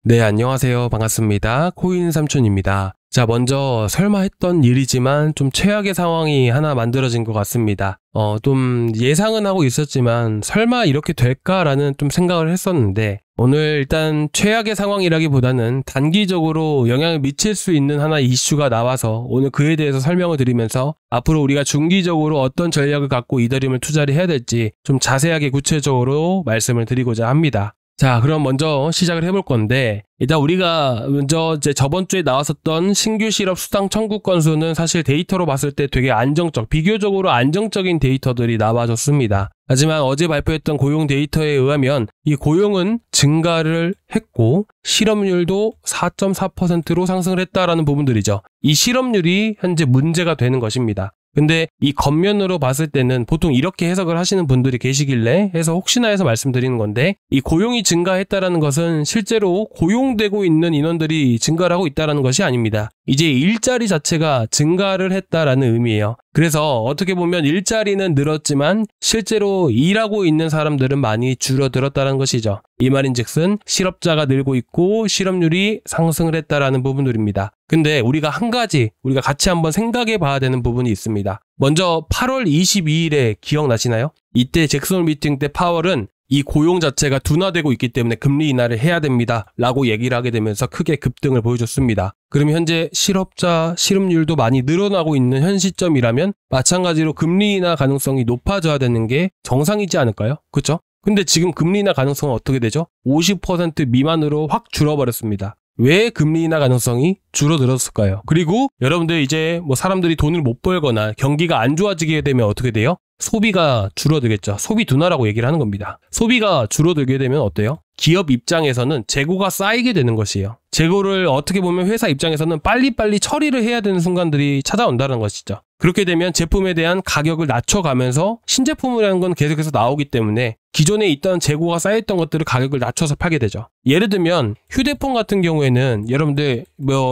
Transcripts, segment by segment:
네, 안녕하세요. 반갑습니다. 코인 삼촌입니다. 자, 먼저 설마 했던 일이지만 좀 최악의 상황이 하나 만들어진 것 같습니다. 좀 예상은 하고 있었지만 설마 이렇게 될까라는 좀 생각을 했었는데 오늘 일단 최악의 상황이라기보다는 단기적으로 영향을 미칠 수 있는 하나의 이슈가 나와서 오늘 그에 대해서 설명을 드리면서 앞으로 우리가 중기적으로 어떤 전략을 갖고 이더리움을 투자를 해야 될지 좀 자세하게 구체적으로 말씀을 드리고자 합니다. 자, 그럼 먼저 시작을 해볼 건데 일단 우리가 먼저 저번 주에 나왔었던 신규 실업 수당 청구 건수는 사실 데이터로 봤을 때 되게 비교적으로 안정적인 데이터들이 나와줬습니다. 하지만 어제 발표했던 고용 데이터에 의하면 이 고용은 증가를 했고 실업률도 4.4%로 상승을 했다라는 부분들이죠. 이 실업률이 현재 문제가 되는 것입니다. 근데 이 겉면으로 봤을 때는 보통 이렇게 해석을 하시는 분들이 계시길래 해서 혹시나 해서 말씀드리는 건데 이 고용이 증가했다라는 것은 실제로 고용되고 있는 인원들이 증가를 하고 있다는 것이 아닙니다. 이제 일자리 자체가 증가를 했다라는 의미예요. 그래서 어떻게 보면 일자리는 늘었지만 실제로 일하고 있는 사람들은 많이 줄어들었다는 것이죠. 이 말인즉슨 실업자가 늘고 있고 실업률이 상승을 했다라는 부분들입니다. 근데 우리가 같이 한번 생각해 봐야 되는 부분이 있습니다. 먼저 8월 22일에 기억나시나요? 이때 잭슨 홀 미팅 때 파월은 이 고용 자체가 둔화되고 있기 때문에 금리 인하를 해야 됩니다 라고 얘기를 하게 되면서 크게 급등을 보여줬습니다. 그럼 현재 실업률도 많이 늘어나고 있는 현 시점이라면 마찬가지로 금리 인하 가능성이 높아져야 되는 게 정상이지 않을까요? 그렇죠? 근데 지금 금리 인하 가능성은 어떻게 되죠? 50% 미만으로 확 줄어버렸습니다. 왜 금리 인하 가능성이 줄어들었을까요? 그리고 여러분들 이제 사람들이 돈을 못 벌거나 경기가 안 좋아지게 되면 어떻게 돼요? 소비가 줄어들겠죠. 소비 둔화라고 얘기를 하는 겁니다. 소비가 줄어들게 되면 어때요? 기업 입장에서는 재고가 쌓이게 되는 것이에요. 재고를 어떻게 보면 회사 입장에서는 빨리빨리 처리를 해야 되는 순간들이 찾아온다는 것이죠. 그렇게 되면 제품에 대한 가격을 낮춰가면서 신제품이라는 건 계속해서 나오기 때문에 기존에 있던 재고가 쌓여있던 것들을 가격을 낮춰서 팔게 되죠. 예를 들면 휴대폰 같은 경우에는 여러분들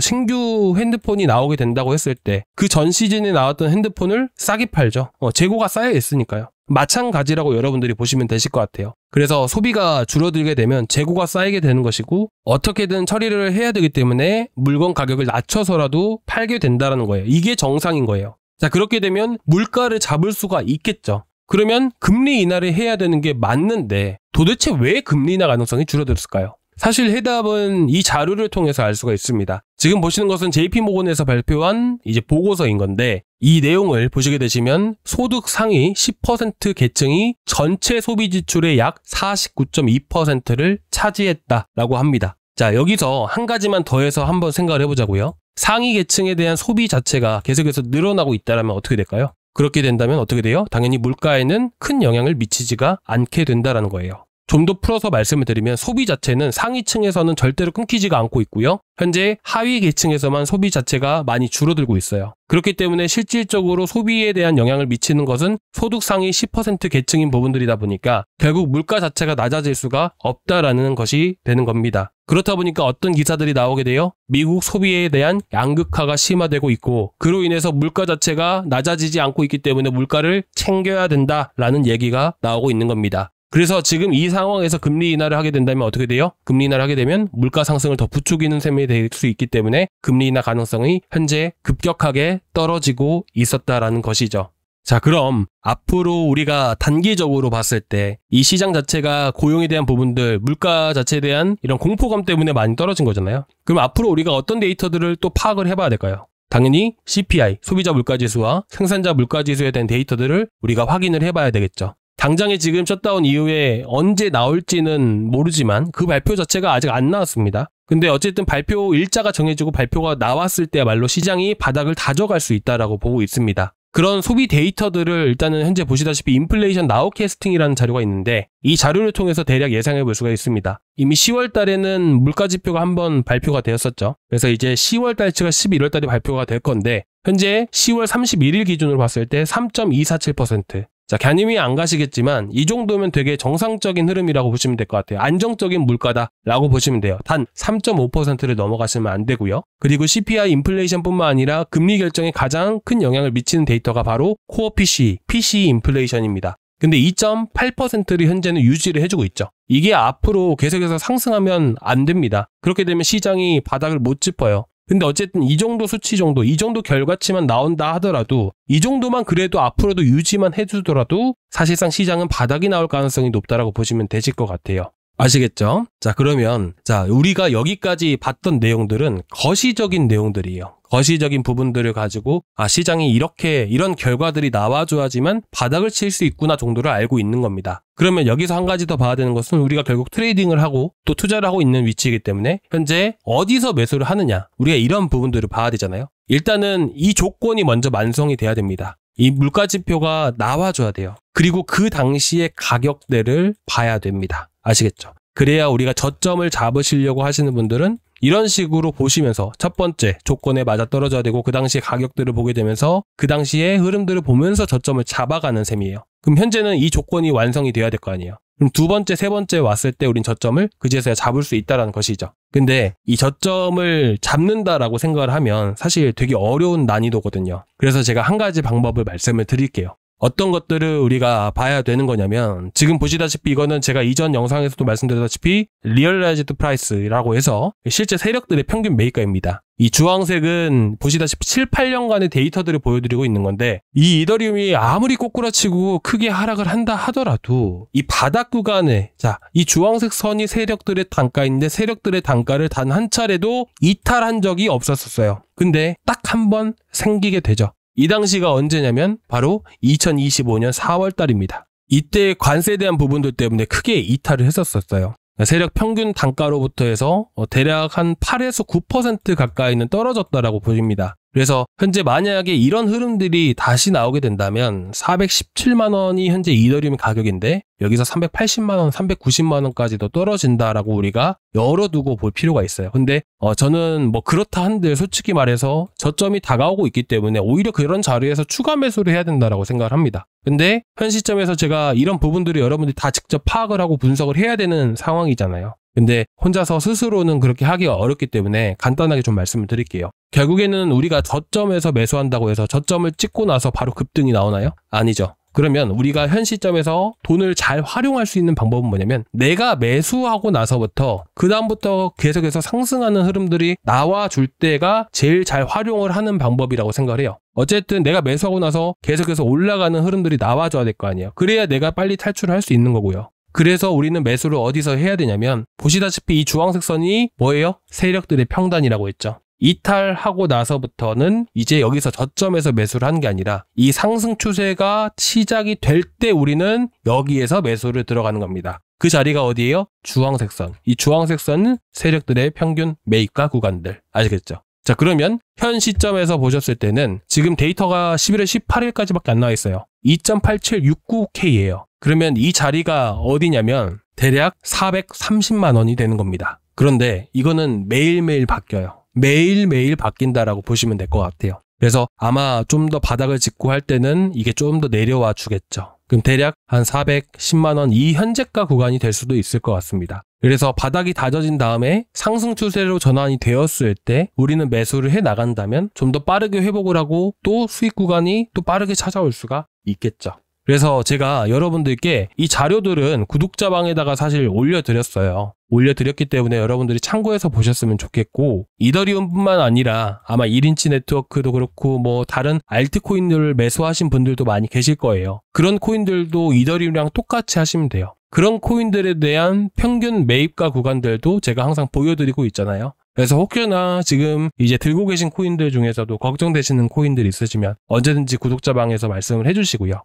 신규 핸드폰이 나오게 된다고 했을 때 그 전 시즌에 나왔던 핸드폰을 싸게 팔죠. 재고가 쌓여 있으니까요. 마찬가지라고 여러분들이 보시면 되실 것 같아요. 그래서 소비가 줄어들게 되면 재고가 쌓이게 되는 것이고 어떻게든 처리를 해야 되기 때문에 물건 가격을 낮춰서라도 팔게 된다는 거예요. 이게 정상인 거예요. 자, 그렇게 되면 물가를 잡을 수가 있겠죠. 그러면 금리 인하를 해야 되는 게 맞는데 도대체 왜 금리 인하 가능성이 줄어들었을까요? 사실 해답은 이 자료를 통해서 알 수가 있습니다. 지금 보시는 것은 JP모건에서 발표한 이제 보고서인 건데 이 내용을 보시게 되시면 소득 상위 10% 계층이 전체 소비 지출의 약 49.2%를 차지했다라고 합니다. 자, 여기서 한 가지만 더해서 한번 생각을 해보자고요. 상위 계층에 대한 소비 자체가 계속해서 늘어나고 있다면 어떻게 될까요? 그렇게 된다면 어떻게 돼요? 당연히 물가에는 큰 영향을 미치지가 않게 된다는 거예요. 좀 더 풀어서 말씀을 드리면 소비 자체는 상위층에서는 절대로 끊기지가 않고 있고요. 현재 하위 계층에서만 소비 자체가 많이 줄어들고 있어요. 그렇기 때문에 실질적으로 소비에 대한 영향을 미치는 것은 소득 상위 10% 계층인 부분들이다 보니까 결국 물가 자체가 낮아질 수가 없다라는 것이 되는 겁니다. 그렇다 보니까 어떤 기사들이 나오게 돼요? 미국 소비에 대한 양극화가 심화되고 있고 그로 인해서 물가 자체가 낮아지지 않고 있기 때문에 물가를 챙겨야 된다라는 얘기가 나오고 있는 겁니다. 그래서 지금 이 상황에서 금리 인하를 하게 된다면 어떻게 돼요? 금리 인하를 하게 되면 물가 상승을 더 부추기는 셈이 될 수 있기 때문에 금리 인하 가능성이 현재 급격하게 떨어지고 있었다라는 것이죠. 자, 그럼 앞으로 우리가 단기적으로 봤을 때 이 시장 자체가 고용에 대한 부분들, 물가 자체에 대한 이런 공포감 때문에 많이 떨어진 거잖아요. 그럼 앞으로 우리가 어떤 데이터들을 또 파악을 해봐야 될까요? 당연히 CPI, 소비자 물가지수와 생산자 물가지수에 대한 데이터들을 우리가 확인을 해봐야 되겠죠. 당장에 지금 셧다운 이후에 언제 나올지는 모르지만 그 발표 자체가 아직 안 나왔습니다. 근데 어쨌든 발표 일자가 정해지고 발표가 나왔을 때야말로 시장이 바닥을 다져갈 수 있다라고 보고 있습니다. 그런 소비 데이터들을 일단은 현재 보시다시피 인플레이션 나우캐스팅이라는 자료가 있는데 이 자료를 통해서 대략 예상해 볼 수가 있습니다. 이미 10월 달에는 물가 지표가 한번 발표가 되었었죠. 그래서 이제 10월 달치가 11월 달에 발표가 될 건데 현재 10월 31일 기준으로 봤을 때 3.247%. 자, 가늠이 안 가시겠지만 이 정도면 되게 정상적인 흐름이라고 보시면 될 것 같아요. 안정적인 물가다라고 보시면 돼요. 단 3.5%를 넘어가시면 안 되고요. 그리고 CPI 인플레이션뿐만 아니라 금리 결정에 가장 큰 영향을 미치는 데이터가 바로 코어 PCE 인플레이션입니다. 근데 2.8%를 현재는 유지를 해주고 있죠. 이게 앞으로 계속해서 상승하면 안 됩니다. 그렇게 되면 시장이 바닥을 못 짚어요. 근데 어쨌든 이 정도 수치 정도, 이 정도 결과치만 나온다 하더라도 이 정도만 그래도 앞으로도 유지만 해주더라도 사실상 시장은 바닥이 나올 가능성이 높다라고 보시면 되실 것 같아요. 아시겠죠? 자, 그러면 우리가 여기까지 봤던 내용들은 거시적인 내용들이에요. 거시적인 부분들을 가지고 시장이 이런 결과들이 나와줘야지만 바닥을 칠 수 있구나 정도를 알고 있는 겁니다. 그러면 여기서 한 가지 더 봐야 되는 것은 우리가 결국 트레이딩을 하고 또 투자를 하고 있는 위치이기 때문에 현재 어디서 매수를 하느냐, 우리가 이런 부분들을 봐야 되잖아요. 일단은 이 조건이 먼저 완성이 돼야 됩니다. 이 물가지표가 나와줘야 돼요. 그리고 그 당시의 가격대를 봐야 됩니다. 아시겠죠? 그래야 우리가 저점을 잡으시려고 하시는 분들은 이런 식으로 보시면서 첫 번째 조건에 맞아떨어져야 되고 그 당시의 가격들을 보게 되면서 그 당시의 흐름들을 보면서 저점을 잡아가는 셈이에요. 그럼 현재는 이 조건이 완성이 돼야 될 거 아니에요. 그럼 두 번째, 세 번째 왔을 때 우린 저점을 그제서야 잡을 수 있다는 것이죠. 근데 이 저점을 잡는다라고 생각을 하면 사실 되게 어려운 난이도거든요. 그래서 제가 한 가지 방법을 말씀을 드릴게요. 어떤 것들을 우리가 봐야 되는 거냐면 지금 보시다시피 이거는 제가 이전 영상에서도 말씀드렸다시피 리얼라이즈드 프라이스라고 해서 실제 세력들의 평균 매입가입니다. 이 주황색은 보시다시피 7, 8년간의 데이터들을 보여드리고 있는 건데 이 이더리움이 아무리 꼬꾸라치고 크게 하락을 한다 하더라도 이 바닥 구간에 이 주황색 선이 세력들의 단가인데 세력들의 단가를 단 한 차례도 이탈한 적이 없었어요. 근데 딱 한 번 생기게 되죠. 이 당시가 언제냐면 바로 2025년 4월 달입니다. 이때 관세에 대한 부분들 때문에 크게 이탈을 했었어요. 세력 평균 단가로부터 해서 대략 한 8에서 9% 가까이는 떨어졌다라고 보입니다. 그래서 현재 만약에 이런 흐름들이 다시 나오게 된다면 417만 원이 현재 이더리움 가격인데 여기서 380만 원, 390만 원까지도 떨어진다라고 우리가 열어두고 볼 필요가 있어요. 근데 저는 그렇다 한들 솔직히 말해서 저점이 다가오고 있기 때문에 오히려 그런 자리에서 추가 매수를 해야 된다라고 생각을 합니다. 근데 현 시점에서 제가 이런 부분들을 여러분들이 다 직접 파악을 하고 분석을 해야 되는 상황이잖아요. 근데 혼자서 스스로는 그렇게 하기가 어렵기 때문에 간단하게 좀 말씀을 드릴게요. 결국에는 우리가 저점에서 매수한다고 해서 저점을 찍고 나서 바로 급등이 나오나요? 아니죠. 그러면 우리가 현 시점에서 돈을 잘 활용할 수 있는 방법은 뭐냐면 내가 매수하고 나서부터 그 다음부터 계속해서 상승하는 흐름들이 나와줄 때가 제일 잘 활용을 하는 방법이라고 생각을 해요. 어쨌든 내가 매수하고 나서 계속해서 올라가는 흐름들이 나와줘야 될 거 아니에요. 그래야 내가 빨리 탈출을 할 수 있는 거고요. 그래서 우리는 매수를 어디서 해야 되냐면 보시다시피 이 주황색 선이 뭐예요? 세력들의 평단이라고 했죠. 이탈하고 나서부터는 이제 여기서 저점에서 매수를 하는 게 아니라 이 상승 추세가 시작이 될 때 우리는 여기에서 매수를 들어가는 겁니다. 그 자리가 어디예요? 주황색 선. 이 주황색 선은 세력들의 평균 매입가 구간들. 아시겠죠? 자, 그러면 현 시점에서 보셨을 때는 지금 데이터가 11월 18일까지밖에 안 나와 있어요. 2.8769K예요. 그러면 이 자리가 어디냐면 대략 430만 원이 되는 겁니다. 그런데 이거는 매일매일 바뀌어요. 매일매일 바뀐다라고 보시면 될 것 같아요. 그래서 아마 좀 더 바닥을 짚고 할 때는 이게 좀 더 내려와 주겠죠. 그럼 대략 한 410만 원 이 현재가 구간이 될 수도 있을 것 같습니다. 그래서 바닥이 다져진 다음에 상승 추세로 전환이 되었을 때 우리는 매수를 해 나간다면 좀 더 빠르게 회복을 하고 또 수익 구간이 또 빠르게 찾아올 수가 있겠죠. 그래서 제가 여러분들께 이 자료들은 구독자방에다가 사실 올려드렸어요. 올려드렸기 때문에 여러분들이 참고해서 보셨으면 좋겠고 이더리움뿐만 아니라 아마 1인치 네트워크도 그렇고 다른 알트코인들을 매수하신 분들도 많이 계실 거예요. 그런 코인들도 이더리움이랑 똑같이 하시면 돼요. 그런 코인들에 대한 평균 매입가 구간들도 제가 항상 보여드리고 있잖아요. 그래서 혹여나 지금 이제 들고 계신 코인들 중에서도 걱정되시는 코인들이 있으시면 언제든지 구독자방에서 말씀을 해주시고요.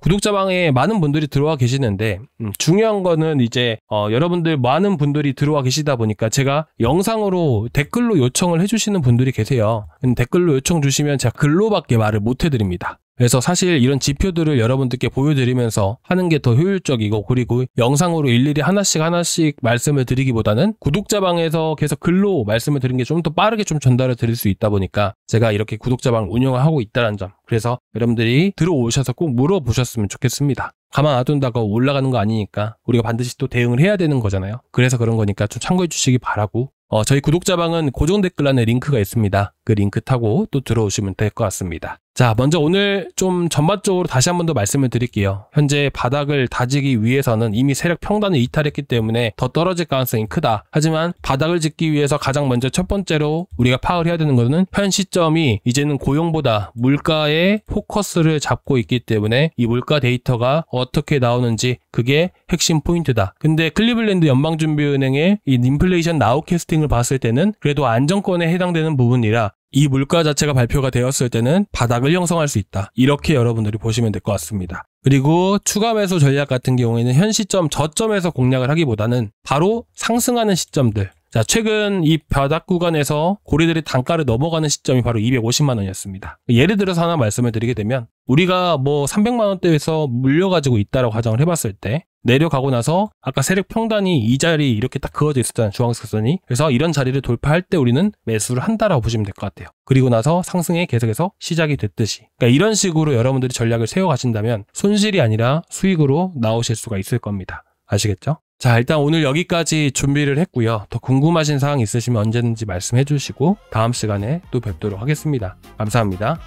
구독자방에 많은 분들이 들어와 계시는데 중요한 거는 이제 여러분들 많은 분들이 들어와 계시다 보니까 제가 영상으로 댓글로 요청을 해주시는 분들이 계세요. 댓글로 요청 주시면 제가 글로밖에 말을 못 해드립니다. 그래서 사실 이런 지표들을 여러분들께 보여드리면서 하는 게 더 효율적이고 그리고 영상으로 일일이 하나씩 말씀을 드리기보다는 구독자방에서 계속 글로 말씀을 드리는 게 좀 더 빠르게 좀 전달을 드릴 수 있다 보니까 제가 이렇게 구독자방 운영을 하고 있다는 점, 그래서 여러분들이 들어오셔서 꼭 물어보셨으면 좋겠습니다. 가만 놔둔다고 올라가는 거 아니니까 우리가 반드시 또 대응을 해야 되는 거잖아요. 그래서 그런 거니까 좀 참고해 주시기 바라고 저희 구독자방은 고정 댓글란에 링크가 있습니다. 그 링크 타고 또 들어오시면 될 것 같습니다. 자, 자, 먼저 오늘 좀 전반적으로 다시 한 번 더 말씀을 드릴게요. 현재 바닥을 다지기 위해서는 이미 세력 평단을 이탈했기 때문에 더 떨어질 가능성이 크다. 하지만 바닥을 짓기 위해서 가장 먼저 첫 번째로 우리가 파악을 해야 되는 것은 현 시점이 이제는 고용보다 물가에 포커스를 잡고 있기 때문에 이 물가 데이터가 어떻게 나오는지 그게 핵심 포인트다. 근데 클리블랜드 연방준비은행의 이 인플레이션 나우캐스팅을 봤을 때는 그래도 안정권에 해당되는 부분이라 이 물가 자체가 발표가 되었을 때는 바닥을 형성할 수 있다. 이렇게 여러분들이 보시면 될 것 같습니다. 그리고 추가 매수 전략 같은 경우에는 현 시점 저점에서 공략을 하기보다는 바로 상승하는 시점들. 자, 최근 이 바닥 구간에서 고리들이 단가를 넘어가는 시점이 바로 250만 원이었습니다. 예를 들어서 하나 말씀을 드리게 되면 우리가 뭐 300만 원대에서 물려가지고 있다라고 가정을 해봤을 때 내려가고 나서 아까 세력 평단이 이 자리 이렇게 딱 그어져 있었잖아요. 주황색 선이. 그래서 이런 자리를 돌파할 때 우리는 매수를 한다라고 보시면 될 것 같아요. 그리고 나서 상승에 계속해서 시작이 됐듯이. 그러니까 이런 식으로 여러분들이 전략을 세워가신다면 손실이 아니라 수익으로 나오실 수가 있을 겁니다. 아시겠죠? 자, 일단 오늘 여기까지 준비를 했고요. 더 궁금하신 사항 있으시면 언제든지 말씀해 주시고 다음 시간에 또 뵙도록 하겠습니다. 감사합니다.